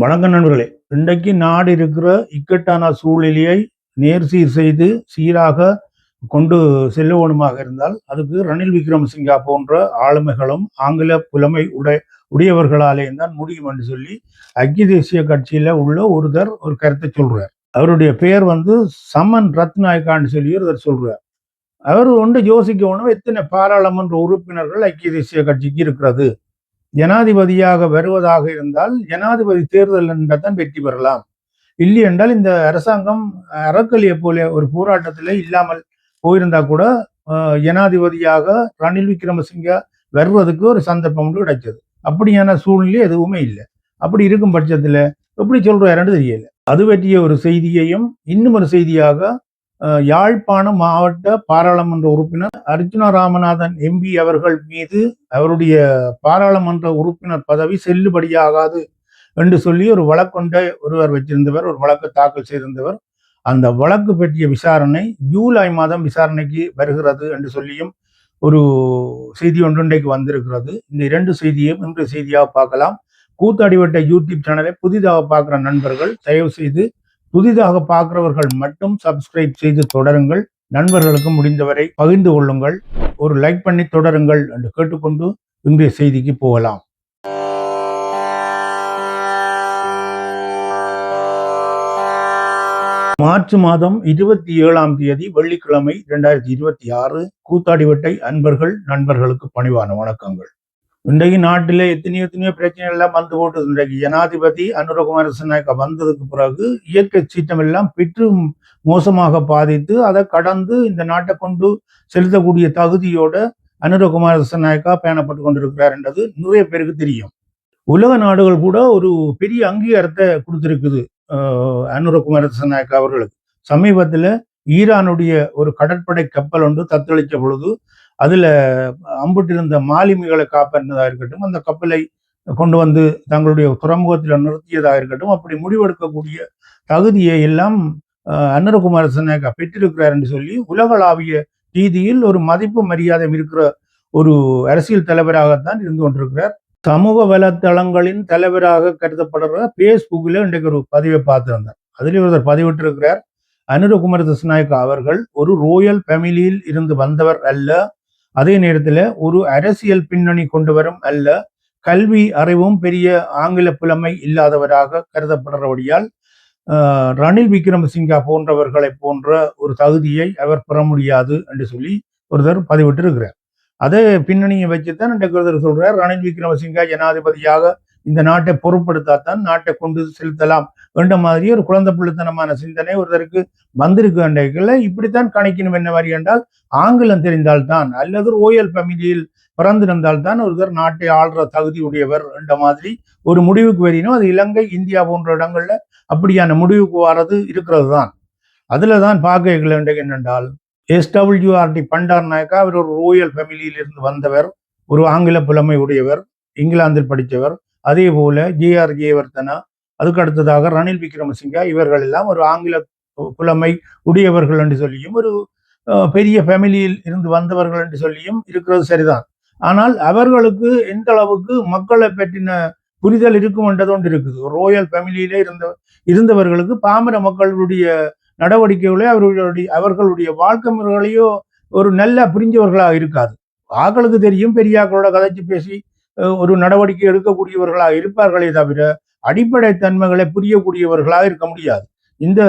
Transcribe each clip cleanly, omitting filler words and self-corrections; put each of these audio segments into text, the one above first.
வணக்கம் நண்பர்களே. இன்றைக்கு நாடு இருக்கிற இக்கட்டான சூழ்நிலையை நேர்சீர் செய்து சீராக கொண்டு செல்லுவனுமாக இருந்தால் அதுக்கு ரணில் விக்ரமசிங்கா போன்ற ஆளுமைகளும் ஆங்கில புலமை உடையவர்களாலே தான் முடியும் என்று சொல்லி ஐக்கிய தேசிய கட்சியில உள்ள ஒருத்தர் ஒரு கருத்தை சொல்றார். அவருடைய பெயர் சமன் ரத்நாயக்கான்னு சொல்லி ஒருத்தர் சொல்றார். அவர் ஒன்று யோசிக்கணும், எத்தனை பாராளுமன்ற உறுப்பினர்கள் ஐக்கிய தேசிய கட்சிக்கு இருக்கிறது. ஜனாதிபதியாக வருவதாக இருந்தால் ஜனாதிபதி தேர்தல் என்றால் வெற்றி பெறலாம். இல்லை என்றால் இந்த அரசாங்கம் அறக்கலியை போல ஒரு போராட்டத்தில் இல்லாமல் போயிருந்தா கூட ஜனாதிபதியாக ரணில் விக்ரமசிங்க வருவதற்கு ஒரு சந்தர்ப்பம் கிடைச்சது. அப்படியான சூழ்நிலை எதுவுமே இல்லை. அப்படி இருக்கும் பட்சத்தில் எப்படி சொல்றாருன்னு தெரியல. அது பற்றிய ஒரு செய்தியையும் இன்னும் ஒரு செய்தியாக யாழ்ப்பாணம் மாவட்ட பாராளுமன்ற உறுப்பினர் அர்ஜுன ராமநாதன் எம்பி அவர்கள் மீது அவருடைய பாராளுமன்ற உறுப்பினர் பதவி செல்லுபடியாகாது என்று சொல்லி ஒரு வழக்கொண்ட ஒருவர் வச்சிருந்தவர், ஒரு வழக்கு தாக்கல் செய்திருந்தவர். அந்த வழக்கு பற்றிய விசாரணை ஜூலை மாதம் விசாரணைக்கு வருகிறது என்று சொல்லியும் ஒரு செய்தி ஒன்று இன்றைக்கு வந்திருக்கிறது. இந்த இரண்டு செய்தியும் இன்றைய செய்தியாக பார்க்கலாம். கூத்தாடிவட்ட யூடியூப் சேனலை புதிதாக பார்க்குற நண்பர்கள் தயவு செய்து புதிதாக பார்க்கிறவர்கள் மட்டும் சப்ஸ்கிரைப் செய்து தொடருங்கள். நண்பர்களுக்கு முடிந்தவரை பகிர்ந்து கொள்ளுங்கள். ஒரு லைக் பண்ணி தொடருங்கள் என்று கேட்டுக்கொண்டு இன்றைய செய்திக்கு போகலாம். மார்ச் மாதம் 27ஆம் தேதி வெள்ளிக்கிழமை 2026 கூத்தாடிவட்டை அன்பர்கள் நண்பர்களுக்கு பணிவான வணக்கங்கள். இன்றைக்கு நாட்டில் எத்தனையோ பிரச்சனை எல்லாம் வந்து போட்டு இன்றைக்கு ஜனாதிபதி அனுரகுமார திசாநாயக்கா வந்ததுக்கு பிறகு இயற்கை சீற்றம் எல்லாம் பெற்று மோசமாக பாதித்து அதை கடந்து இந்த நாட்டை கொண்டு செலுத்தக்கூடிய தகுதியோட அனுரகுமார திசாநாயக்கா பேணப்பட்டு கொண்டிருக்கிறார் என்றது நிறைய பேருக்கு தெரியும். உலக நாடுகள் கூட ஒரு பெரிய அங்கீகாரத்தை கொடுத்திருக்குது அனுரகுமார திசாநாயக்கா அவர்களுக்கு. சமீபத்தில் ஈரானுடைய ஒரு கடற்படை கப்பல் ஒன்று தத்தளித்த பொழுது அதுல அம்பிட்டிருந்த மாலுமிகளை காப்பாற்றினதாக இருக்கட்டும், அந்த கப்பலை கொண்டு வந்து தங்களுடைய துறைமுகத்தில் நிறுத்தியதாக இருக்கட்டும், அப்படி முடிவெடுக்கக்கூடிய தகுதியை எல்லாம் அனுரகுமார திசாநாயக்கா பெற்றிருக்கிறார் என்று சொல்லி உலகளாவிய ரீதியில் ஒரு மதிப்பு மரியாதை இருக்கிற ஒரு அரசியல் தலைவராகத்தான் இருந்து கொண்டிருக்கிறார். சமூக வலைத்தளங்களின் தலைவராக கருதப்படுற பேஸ்புக்கில் இன்றைக்கு ஒரு பதிவை பார்த்திருந்தார். அதில் ஒருத்தர் பதிவிட்டிருக்கிறார், அனுரகுமார திசாநாயக்கா அவர்கள் ஒரு ரோயல் ஃபேமிலியில் இருந்து வந்தவர் அல்ல, அதே நேரத்தில் ஒரு அரசியல் பின்னணி கொண்டவரும் அல்ல, கல்வி அறிவும் பெரிய ஆங்கில புலமை இல்லாதவராக கருதப்படுறபடியால் ரணில் விக்ரமசிங்கா போன்றவர்களை போன்ற ஒரு தகுதியை அவர் பெற முடியாது என்று சொல்லி ஒருத்தர் பதிவிட்டு இருக்கிறார். அதே பின்னணியை வச்சுத்தான் இன்றைக்கு ஒருத்தர் சொல்றார், ரணில் விக்ரமசிங்கா ஜனாதிபதியாக இந்த நாட்டை பொறுப்படுத்தாத்தான் நாட்டை கொண்டு செலுத்தலாம் என்ற மாதிரி ஒரு குழந்தை பிள்ளைத்தனமான சிந்தனை ஒருத்தருக்கு வந்திருக்கு. அன்றைக்குள்ள இப்படித்தான் கணிக்கணும் என்ன மாதிரி என்றால் ஆங்கிலம் தெரிந்தால்தான் அல்லது ரோயல் ஃபேமிலியில் பிறந்திருந்தால்தான் ஒருத்தர் நாட்டை ஆள்ற தகுதி உடையவர் என்ற மாதிரி ஒரு முடிவுக்கு வரணும். அது இலங்கை, இந்தியா போன்ற இடங்கள்ல அப்படியான முடிவுக்கு வர்றது இருக்கிறது தான். அதுல தான் பார்க்க என்னென்றால் SWRT பண்டார் நாயக்கா அவர் ஒரு ரோயல் ஃபேமிலியில் இருந்து வந்தவர், ஒரு ஆங்கில புலமை உடையவர், இங்கிலாந்தில் படித்தவர். அதே போல JR ஜெயவர்தனா, அதுக்கு அடுத்ததாக ரணில் விக்ரமசிங்கா, இவர்கள் எல்லாம் ஒரு ஆங்கில புலமை உடையவர்கள் என்று சொல்லியும் ஒரு பெரிய ஃபேமிலியில் இருந்து வந்தவர்கள் என்று சொல்லியும் இருக்கிறது சரிதான். ஆனால் அவர்களுக்கு எந்த அளவுக்கு மக்களை பற்றின புரிதல் இருக்கும் என்றது ஒன்று இருக்குது. ரோயல் ஃபேமிலியிலே இருந்தவர்களுக்கு பாமர மக்களுடைய நடவடிக்கைகளே அவர்களுடைய வாழ்க்கை முறைகளையோ ஒரு நல்ல புரிஞ்சவர்களாக இருக்காது. ஆக்களுக்கு தெரியும், பெரியாக்களோட கதைச்சு பேசி ஒரு நடவடிக்கை எடுக்கக்கூடியவர்களாக இருப்பார்களே தவிர அடிப்படை தன்மைகளை புரியக்கூடியவர்களாக இருக்க முடியாது. இந்த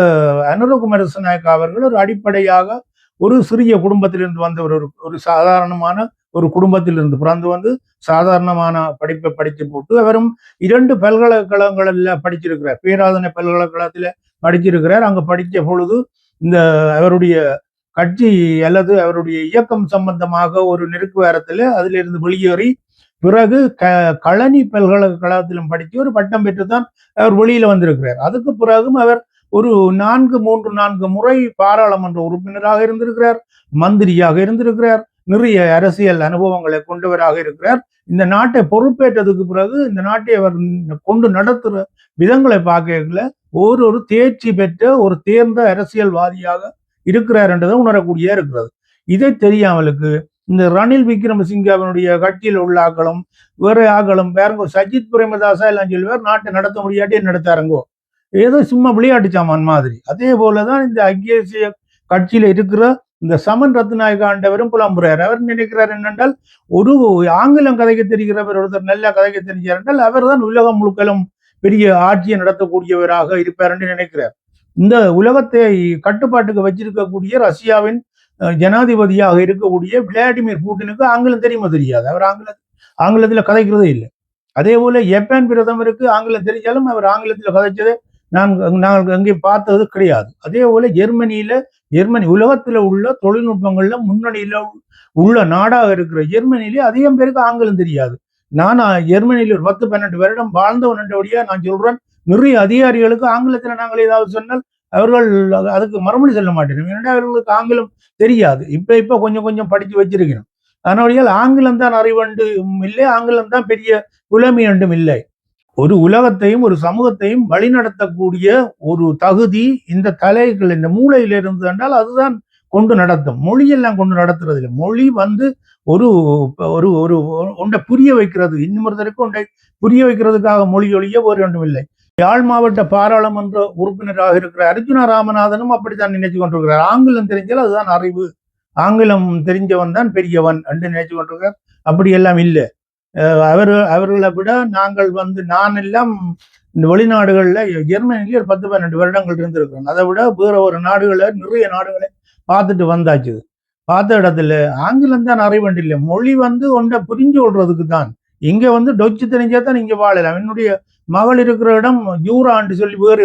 அனுரகுமார திசாநாயக்கா அவர்கள் ஒரு அடிப்படையாக ஒரு சிறிய குடும்பத்திலிருந்து வந்த ஒரு சாதாரணமான ஒரு குடும்பத்திலிருந்து பிறந்து வந்து சாதாரணமான படிப்பை படித்து போட்டு அவரும் 2 பல்கலைக்கழகங்கள்ல படிச்சிருக்கிறார். பேராதனை பல்கலைக்கழகத்துல படிச்சிருக்கிறார். அங்க படித்த பொழுது இந்த அவருடைய கட்சி அல்லது அவருடைய இயக்கம் சம்பந்தமாக ஒரு நெருக்கு வாரத்துல அதுல இருந்து வெளியேறி பிறகு களனி பல்கலைக்கழகத்திலும் படித்து ஒரு பட்டம் பெற்றுத்தான் அவர் வெளியில வந்திருக்கிறார். அதுக்கு பிறகும் அவர் ஒரு 4 முறை பாராளுமன்ற உறுப்பினராக இருந்திருக்கிறார், மந்திரியாக இருந்திருக்கிறார், நிறைய அரசியல் அனுபவங்களை கொண்டவராக இருக்கிறார். இந்த நாட்டை பொறுப்பேற்றதுக்கு பிறகு இந்த நாட்டை அவர் கொண்டு நடத்துற விதங்களை பார்க்கல ஒரு தேர்ச்சி பெற்ற ஒரு தேர்ந்த அரசியல்வாதியாக இருக்கிறார் என்றதை உணரக்கூடிய இருக்கிறது. இதை தெரியாமலுக்கு இந்த ரணில் விக்ரமசிங்கவனுடைய கட்சியில் உள்ள ஆக்களும் வேற ஆக்களும் வேறங்கோ சஜித் பிரேமதாசா எல்லாம் சொல்லுவார் நாட்டை நடத்த முடியாட்டி நடத்தாருங்கோ, ஏதோ சும்மா விளையாட்டு சாமான் மாதிரி. அதே போலதான் இந்த ஐக்கிய தேசிய கட்சியில இருக்கிற இந்த சமன் ரத்நாயக ஆண்டவரும் புலம்புறார். அவர் நினைக்கிறார் என்னென்றால், ஒரு ஆங்கிலம் கதைக்க தெரிகிறவர் ஒருத்தர் நல்லா கதைக்க தெரிஞ்சார் என்றால் அவர் தான் உலகம் முழுக்களும் பெரிய ஆட்சியை நடத்தக்கூடியவராக இருப்பார் என்று நினைக்கிறார். இந்த உலகத்தை கட்டுப்பாட்டுக்கு வச்சிருக்கக்கூடிய ரஷ்யாவின் ஜனாதிபதியாக இருக்கக்கூடிய விளாடிமிர் புட்டினுக்கு ஆங்கிலம் தெரியுமா தெரியாது. அவர் ஆங்கிலத்தில் கதைக்கிறதே இல்லை. அதே போல ஜப்பான் பிரதமருக்கு ஆங்கிலம் தெரிஞ்சாலும் அவர் ஆங்கிலத்தில் கதைச்சதை நாங்கள் அங்கே பார்த்தது கிடையாது. அதே போல ஜெர்மனி உலகத்தில் உள்ள தொழில்நுட்பங்கள்ல முன்னணியில உள்ள நாடாக இருக்கிற ஜெர்மனியிலே அதிகம் பேருக்கு ஆங்கிலம் தெரியாது. நான் ஜெர்மனியில் ஒரு 10-12 வருடம் வாழ்ந்தவன் என்றபடியா நான் சொல்றேன், நிறைய அதிகாரிகளுக்கு ஆங்கிலத்தில் நாங்கள் ஏதாவது சொன்னால் அவர்கள் அதுக்கு மறுமொழி சொல்ல மாட்டேன். ஏன்னா அவர்களுக்கு ஆங்கிலம் தெரியாது. இப்ப கொஞ்சம் கொஞ்சம் படிச்சு வச்சிருக்கணும். அதனால ஆங்கிலம் தான் அறிவண்டும் இல்லை, ஆங்கிலம் தான் பெரிய புலமை என்றும் இல்லை. ஒரு உலகத்தையும் ஒரு சமூகத்தையும் வழிநடத்தக்கூடிய ஒரு தகுதி இந்த தலைகள் இந்த மூளையில இருந்து என்றால் அதுதான் கொண்டு நடத்தும். மொழியெல்லாம் கொண்டு நடத்துறது இல்லை. மொழி ஒரு ஒரு ஒரு ஒன்றை புரிய வைக்கிறது, இன்னொருத்தருக்கு ஒன்றை புரிய வைக்கிறதுக்காக மொழி ஒழிய ஒரு ஒன்றும் இல்லை. யாழ் மாவட்ட பாராளுமன்ற உறுப்பினராக இருக்கிற அர்ஜுனா ராமநாதனும் அப்படித்தான் நினைச்சு கொண்டிருக்கிறார். ஆங்கிலம் தெரிஞ்சால் அதுதான் அறிவு, ஆங்கிலம் தெரிஞ்சவன் தான் பெரியவன் என்று நினைச்சு கொண்டிருக்கிறார். அப்படி எல்லாம் இல்லை. அவர்களை விட நாங்கள் நான் எல்லாம் இந்த வெளிநாடுகள்ல ஜெர்மனிலேயே ஒரு 10-12 வருடங்கள் இருந்திருக்கிறோம். அதை விட வேற ஒரு நிறைய நாடுகளை பார்த்துட்டு வந்தாச்சு. பார்த்த இடத்துல ஆங்கிலம் தான் அறிவண்டு இல்லை. மொழி ஒன்றை புரிஞ்சு கொள்றதுக்கு தான். இங்க டொச்சு தெரிஞ்சா தான் இங்க வாழலாம். என்னுடைய மகள் இருக்கிற இடம் ஜூரான்னு சொல்லி வேறு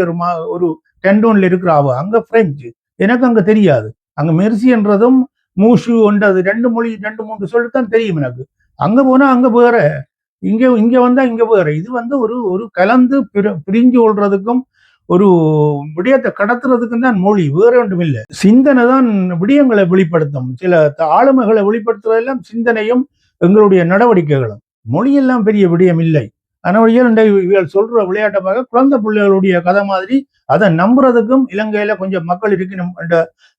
ஒரு டெண்டோன்ல இருக்கிற அங்க பிரெஞ்சு, எனக்கு அங்க தெரியாது. அங்க மெர்சி என்றதும் மூஷு என்றது 2-3 சொல்லித்தான் தெரியும் எனக்கு. அங்க போனா அங்க வேற, இங்க வந்தா இங்க வேற. இது ஒரு ஒரு கலந்து பிரிஞ்சு கொள்றதுக்கும் ஒரு விடயத்தை கடத்துறதுக்கும் தான் மொழி, வேற ஒன்றும் இல்லை. சிந்தனை தான் விடயங்களை வெளிப்படுத்தும். சில ஆளுமைகளை வெளிப்படுத்துறதெல்லாம் சிந்தனையும் எங்களுடைய நடவடிக்கைகளும். மொழியெல்லாம் பெரிய விடயம் இல்லை. ஆனால் சொல்ற விளையாட்டமாக குழந்தை பிள்ளைகளுடைய கதை மாதிரி அதை நம்புறதுக்கும் இலங்கையில கொஞ்சம் மக்கள் இருக்கணும்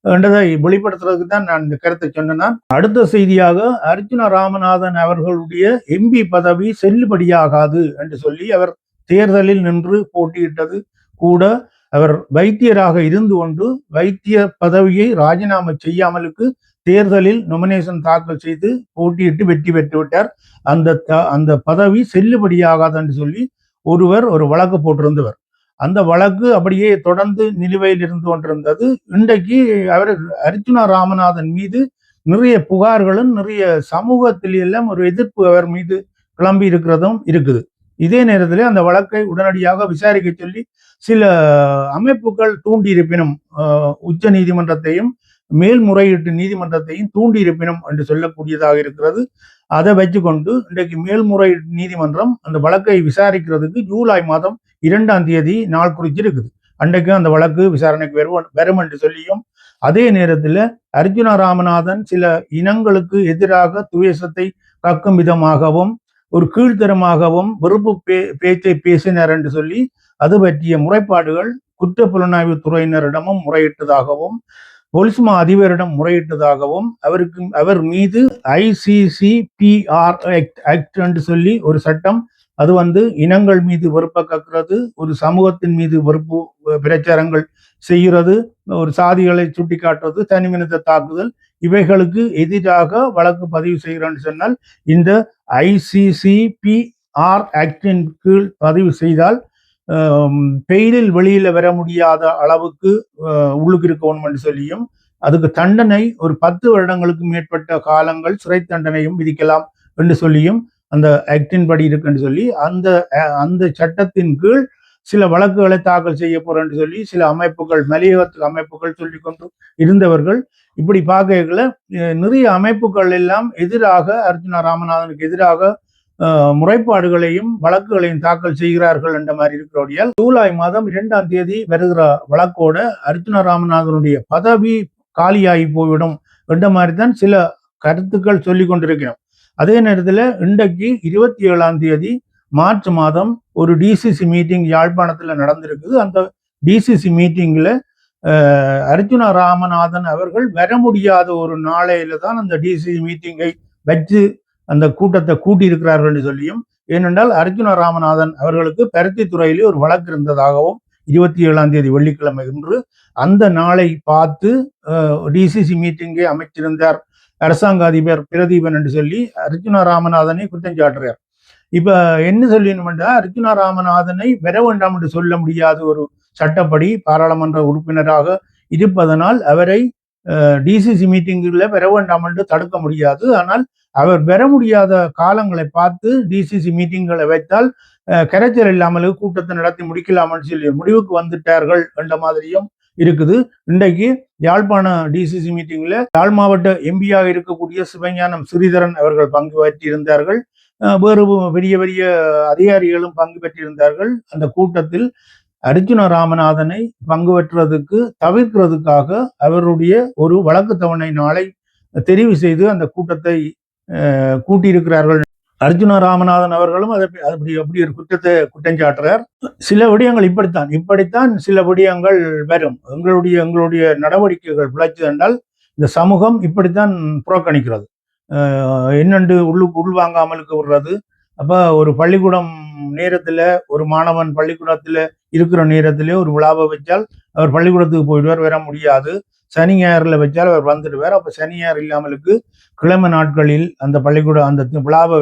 என்றதை வெளிப்படுத்துறதுக்கு தான் நான் இந்த கருத்தை சொன்னேன். அடுத்த செய்தியாக அர்ஜுன ராமநாதன் அவர்களுடைய எம்பி பதவி செல்லுபடியாகாது என்று சொல்லி அவர் தேர்தலில் நின்று போட்டியிட்டது கூட அவர் வைத்தியராக இருந்து கொண்டு வைத்திய பதவியை ராஜினாமா செய்யாமலுக்கு தேர்தலில் நொமினேஷன் தாக்கல் செய்து போட்டியிட்டு வெற்றி பெற்று விட்டார். அந்த பதவி செல்லுபடியாகாது என்று சொல்லி ஒரு வழக்கு போட்டிருந்தவர். அந்த வழக்கு அப்படியே தொடர்ந்து நிலுவையில் இருந்து கொண்டிருந்தது. இன்றைக்கு அவர் அர்ஜுனா ராமநாதன் மீது நிறைய புகார்களும் நிறைய சமூகத்தில் எல்லாம் ஒரு எதிர்ப்பு அவர் மீது கிளம்பி இருக்கிறதும் இருக்குது. இதே நேரத்தில் அந்த வழக்கை உடனடியாக விசாரிக்க சொல்லி சில அமைப்புகள் தூண்டியிருப்பினும் உச்ச நீதிமன்றத்தையும் மேல்முறையீட்டு நீதிமன்றத்தையும் தூண்டியிருப்பினும் என்று சொல்லக்கூடியதாக இருக்கிறது. அதை வச்சுக்கொண்டு இன்றைக்கு மேல்முறையீட்டு நீதிமன்றம் அந்த வழக்கை விசாரிக்கிறதுக்கு ஜூலை மாதம் 2ஆம் தேதி நாள் குறிச்சிருக்குது. அன்றைக்கு அந்த வழக்கு விசாரணைக்கு வரும் என்று சொல்லியும், அதே நேரத்தில் அர்ஜுனா ராமநாதன் சில இனங்களுக்கு எதிராக துவேஷத்தை கக்கும் விதமாகவும் ஒரு கீழ்த்தரமாகவும் வெறுப்பு பேச்சை பேசினார் என்று சொல்லி அது பற்றிய முறைப்பாடுகள் குற்றப்புலனாய்வு துறையினரிடமும் முறையிட்டதாகவும் போலீஸ் மா அதிபரிடம் முறையிட்டதாகவும் அவர் மீது ICCPR ஆக்ட் என்று சொல்லி ஒரு சட்டம், அது இனங்கள் மீது வெறுப்பை கக்குறது, ஒரு சமூகத்தின் மீது வெறுப்பு பிரச்சாரங்கள் செய்கிறது, ஒரு சாதிகளை சுட்டி காட்டுறது, தனிமனித தாக்குதல், இவைகளுக்கு எதிராக வழக்கு பதிவு செய்கிறேன்னு சொன்னால் இந்த ICCPR ஆக்டின் கீழ் பதிவு செய்தால் பெயிலில் வெளியில வர முடியாத அளவுக்கு உள்ளுக்கு இருக்கணும் என்று சொல்லியும் அதுக்கு தண்டனை ஒரு 10 வருடங்களுக்கு மேற்பட்ட காலங்கள் சிறை தண்டனையும் விதிக்கலாம் என்று சொல்லியும் அந்த ஆக்டின் படி இருக்குன்னு சொல்லி அந்த சட்டத்தின் கீழ் சில வழக்குகளை தாக்கல் செய்ய போறேன்னு சொல்லி சில அமைப்புகள் மலையகத்து அமைப்புகள் சொல்லி கொண்டு இருந்தவர்கள் இப்படி பார்க்கல நிறைய அமைப்புகள் எல்லாம் எதிராக அர்ஜுனா ராமநாதனுக்கு எதிராக முறைப்பாடுகளையும் வழக்குகளையும் தாக்கல் செய்கிறார்கள் என்ற மாதிரி இருக்கிறோடியால் ஜூலை மாதம் 2ஆம் தேதி வருகிற வழக்கோட அர்ஜுனா ராமநாதனுடைய பதவி காலியாகி போய்விடும் என்ற மாதிரி தான் சில கருத்துக்கள் சொல்லி கொண்டிருக்கிறோம். அதே நேரத்தில் இன்றைக்கு 27ஆம் தேதி மார்ச் மாதம் ஒரு டிசிசி மீட்டிங் யாழ்ப்பாணத்தில் நடந்திருக்குது. அந்த டிசிசி மீட்டிங்ல அர்ஜுனா ராமநாதன் அவர்கள் வர முடியாத ஒரு நாளையில தான் அந்த டிசிசி மீட்டிங்கை வச்சு அந்த கூட்டத்தை கூட்டியிருக்கிறார்கள் என்று சொல்லியும், ஏனென்றால் அர்ஜுன ராமநாதன் அவர்களுக்கு பருத்தித்துறையிலே ஒரு வழக்கு இருந்ததாகவும் 27 வெள்ளிக்கிழமை இன்று அந்த நாளை பார்த்து டிசிசி மீட்டிங்கை அமைச்சிருந்தார் அரசாங்க அதிபர் பிரதீபன் என்று சொல்லி அர்ஜுன ராமநாதனை குற்றம் சாட்டுறார். இப்ப என்ன சொல்லணும்னா, அர்ஜுன ராமநாதனை பெற வேண்டாம் என்று சொல்ல முடியாத ஒரு சட்டப்படி பாராளுமன்ற உறுப்பினராக இருப்பதனால் அவரை டிசிசி மீட்டிங்கில் பெற வேண்டாம் என்று தடுக்க முடியாது. ஆனால் அவர் பெற முடியாத காலங்களை பார்த்து டிசிசி மீட்டிங்களை வைத்தால் கரைச்சல் இல்லாமல் கூட்டத்தை நடத்தி முடிக்கலாம்னு சொல்லி முடிவுக்கு வந்துட்டார்கள் என்ற மாதிரியும் இருக்குது. இன்றைக்கு யாழ்ப்பாண டிசிசி மீட்டிங்ல யாழ் மாவட்ட எம்பியாக இருக்கக்கூடிய சிவஞானம் ஸ்ரீதரன் அவர்கள் பங்கு பெற்றிருந்தார்கள். வேறு பெரிய பெரிய அதிகாரிகளும் பங்கு பெற்றிருந்தார்கள். அந்த கூட்டத்தில் அர்ஜுன ராமநாதனை பங்கு பெற்றதுக்கு தவிர்க்கிறதுக்காக அவருடைய ஒரு வழக்கு தவணை நாளை தெரிவு செய்து அந்த கூட்டத்தை கூட்டியிருக்கிறார்கள். அர்ஜுன ராமநாதன் அவர்களும் அப்படி ஒரு குற்றத்தை குற்றஞ்சாட்டுறார். சில விடயங்கள் இப்படித்தான் சில விடயங்கள் வரும். எங்களுடைய நடவடிக்கைகள் பிழைச்சு என்றால் இந்த சமூகம் இப்படித்தான் புறக்கணிக்கிறது. என்னென்று உள்வாங்காமலுக்கு விடுறது. அப்ப ஒரு பள்ளிக்கூடம் நேரத்துல ஒரு மாணவன் பள்ளிக்கூடத்துல இருக்கிற நேரத்திலே ஒரு விழாவை வச்சால் அவர் பள்ளிக்கூடத்துக்கு போயிடுவார், வர முடியாது. சனி ஞாயிறுல வச்சால் அவர் வந்துடுவார். அப்ப சனி ஞாயிறு இல்லாமலுக்கு கிழமை நாட்களில் அந்த பள்ளிக்கூடம் அந்த விழாவை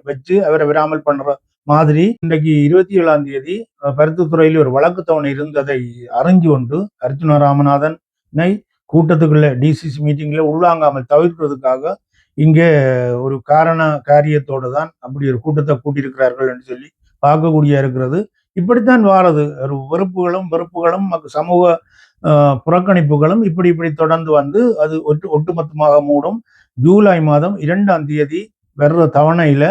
வச்சு அவரை விராமல் பண்ற மாதிரி இன்றைக்கு 27 பருத்தித்துறையில் ஒரு வழக்கு தவணை இருந்ததை அறிஞ்சு கொண்டு அர்ஜுன ராமநாதனை கூட்டத்துக்குள்ள டிசிசி மீட்டிங்ல உள்வாங்காமல் தவிர்க்கிறதுக்காக இங்கே ஒரு காரியத்தோடு தான் அப்படி ஒரு கூட்டத்தை கூட்டியிருக்கிறார்கள் என்று சொல்லி பார்க்கக்கூடிய இருக்கிறது. இப்படித்தான் வாரது ஒரு வெறுப்புகளும் சமூக புறக்கணிப்புகளும் இப்படி தொடர்ந்து வந்து அது ஒட்டுமொத்தமாக மூடும். ஜூலை மாதம் 2 வர்ற தவணையில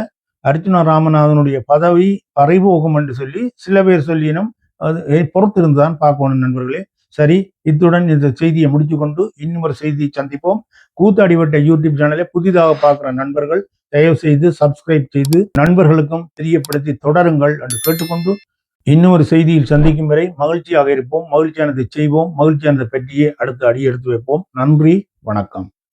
அர்ஜுன ராமநாதனுடைய பதவி பறிபோகும் என்று சொல்லி சில பேர் சொல்லினும் அது பொறுத்திருந்துதான் பார்க்கணும் நண்பர்களே. சரி, இத்துடன் இந்த செய்தியை முடிச்சு கொண்டு இன்னும் ஒரு செய்தியை சந்திப்போம். கூத்தாடிவட்ட யூடியூப் சேனலை புதிதாக பார்க்கிற நண்பர்கள் தயவு செய்து சப்ஸ்கிரைப் செய்து நண்பர்களுக்கும் தெரியப்படுத்தி தொடருங்கள் என்று கேட்டுக்கொண்டு இன்னும் ஒரு செய்தியில் சந்திக்கும் வரை மகிழ்ச்சியாக இருப்போம். மகிழ்ச்சியானதை செய்வோம். மகிழ்ச்சியானதை பற்றியே அடுத்த அடி எடுத்து வைப்போம். நன்றி, வணக்கம்.